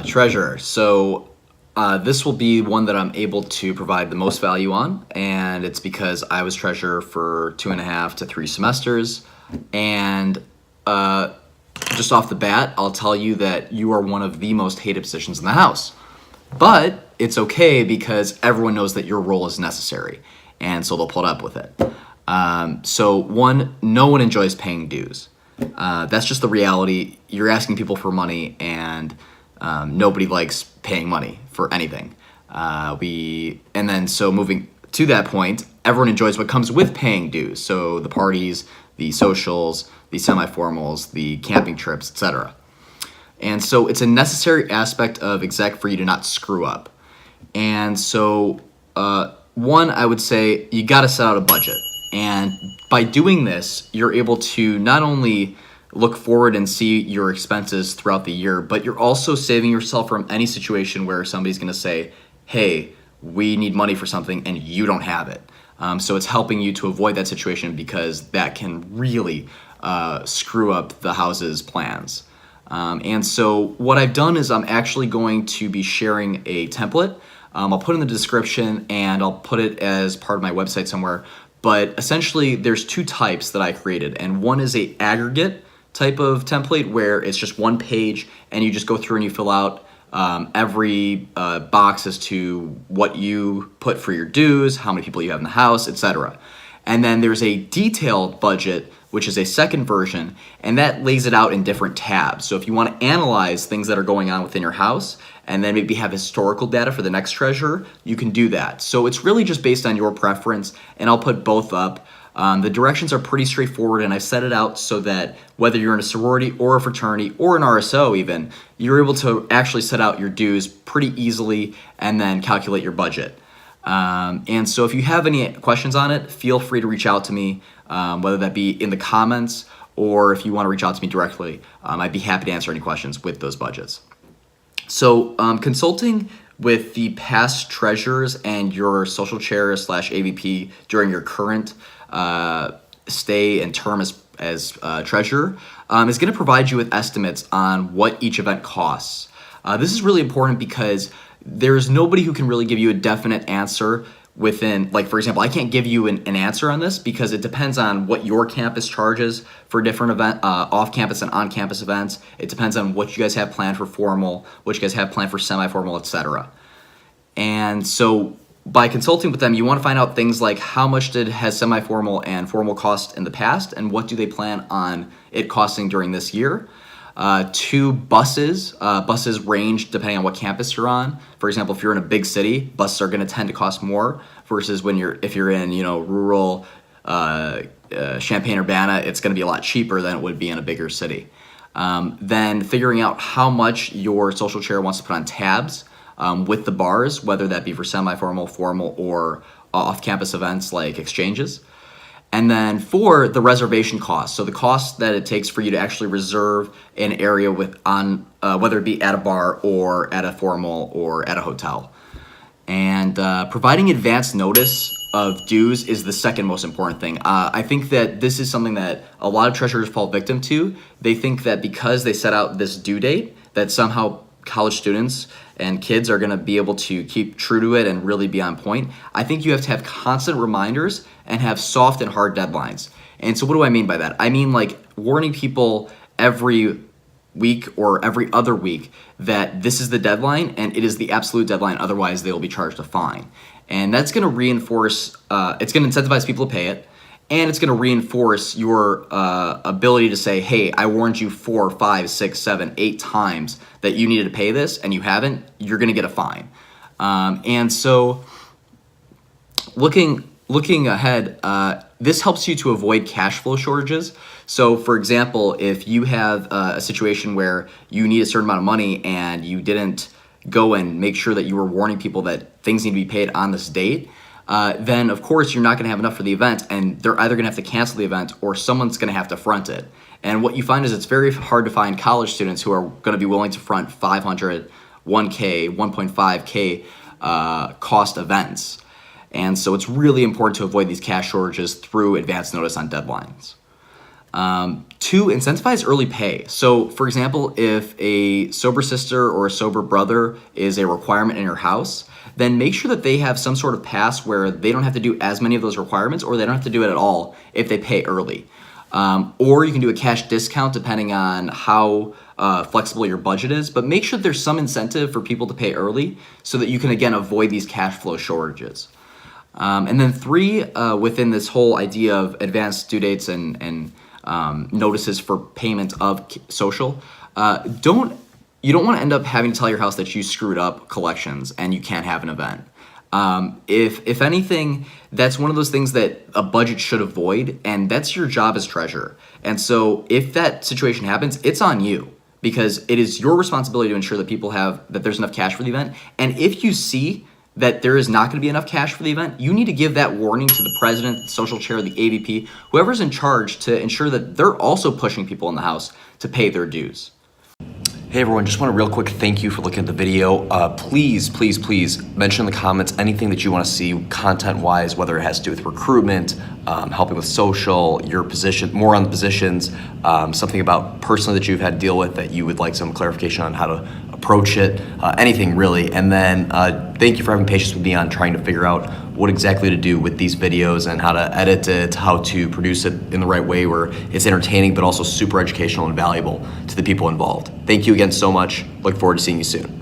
Treasurer. So this will be one that I'm able to provide the most value on, and it's because I was treasurer for 2.5 to 3 semesters. And just off the bat, I'll tell you that you are one of the most hated positions in the House. But it's okay because everyone knows that your role is necessary, and so they'll put up with it. So one, no one enjoys paying dues. That's just the reality. You're asking people for money, and nobody likes paying money for anything. So moving to that point, everyone enjoys what comes with paying dues. So the parties, the socials, the semi-formals, the camping trips, etc. And so it's a necessary aspect of exec for you to not screw up. And so one, I would say you got to set out a budget. And by doing this, you're able to not only look forward and see your expenses throughout the year, but you're also saving yourself from any situation where somebody's going to say, hey, we need money for something and you don't have it. So it's helping you to avoid that situation because that can really screw up the house's plans. And so what I've done is I'm actually going to be sharing a template. I'll put it in the description and I'll put it as part of my website somewhere. But essentially there's 2 types that I created, and one is a aggregate type of template where it's just one page and you just go through and you fill out every box as to what you put for your dues, how many people you have in the house, etc. And then there's a detailed budget, which is a second version, and that lays it out in different tabs. So if you want to analyze things that are going on within your house and then maybe have historical data for the next treasurer, you can do that. So it's really just based on your preference, and I'll put both up. The directions are pretty straightforward, and I've set it out so that whether you're in a sorority or a fraternity or an RSO even, you're able to actually set out your dues pretty easily and then calculate your budget. And so if you have any questions on it, feel free to reach out to me, whether that be in the comments or if you want to reach out to me directly. I'd be happy to answer any questions with those budgets. So consulting with the past treasurers and your social chair / AVP during your current stay and term as treasurer is going to provide you with estimates on what each event costs. This is really important because there's nobody who can really give you a definite answer within, like, for example, I can't give you an answer on this because it depends on what your campus charges for different event, off-campus and on-campus events. It depends on what you guys have planned for formal, what you guys have planned for semi-formal, etc. And so by consulting with them, you want to find out things like how much has semi-formal and formal cost in the past, and what do they plan on it costing during this year. 2, buses. Buses range depending on what campus you're on. For example, if you're in a big city, buses are going to tend to cost more versus if you're in rural Champaign-Urbana, it's going to be a lot cheaper than it would be in a bigger city. Then figuring out how much your social chair wants to put on tabs with the bars, whether that be for semi-formal, formal, or off-campus events like exchanges. And then 4, the reservation cost. So the cost that it takes for you to actually reserve an area whether it be at a bar or at a formal or at a hotel. And providing advance notice of dues is the second most important thing. I think that this is something that a lot of treasurers fall victim to. They think that because they set out this due date, that somehow college students and kids are going to be able to keep true to it and really be on point. I think you have to have constant reminders and have soft and hard deadlines. And so what do I mean by that? I mean like warning people every week or every other week that this is the deadline and it is the absolute deadline, otherwise they will be charged a fine. And that's going to reinforce, it's going to incentivize people to pay it, and it's going to reinforce your ability to say, hey, I warned you 4, 5, 6, 7, 8 times that you needed to pay this and you haven't, you're going to get a fine. And so looking ahead, this helps you to avoid cash flow shortages. So for example, if you have a situation where you need a certain amount of money and you didn't go and make sure that you were warning people that things need to be paid on this date, then of course you're not going to have enough for the event, and they're either going to have to cancel the event or someone's going to have to front it. And what you find is it's very hard to find college students who are going to be willing to front 500, 1K, 1.5K cost events. And so it's really important to avoid these cash shortages through advance notice on deadlines. Two, incentivize early pay. So, for example, if a sober sister or a sober brother is a requirement in your house, then make sure that they have some sort of pass where they don't have to do as many of those requirements, or they don't have to do it at all if they pay early. Or you can do a cash discount depending on how flexible your budget is, but make sure there's some incentive for people to pay early so that you can, again, avoid these cash flow shortages. And then three, within this whole idea of advanced due dates and notices for payment of social, you don't want to end up having to tell your house that you screwed up collections and you can't have an event. If anything, that's one of those things that a budget should avoid, and that's your job as treasurer. And so if that situation happens, it's on you, because it is your responsibility to ensure that there's enough cash for the event. And if you see that there is not going to be enough cash for the event, you need to give that warning to the president, the social chair, the AVP, whoever's in charge, to ensure that they're also pushing people in the house to pay their dues. Hey everyone, just want to real quick thank you for looking at the video. Please mention in the comments anything that you want to see content-wise, whether it has to do with recruitment, helping with social, your position, more on the positions, something about personally that you've had to deal with that you would like some clarification on how to approach it, anything really. And then thank you for having patience with me on trying to figure out what exactly to do with these videos and how to edit it, how to produce it in the right way where it's entertaining but also super educational and valuable to the people involved. Thank you again so much. Look forward to seeing you soon.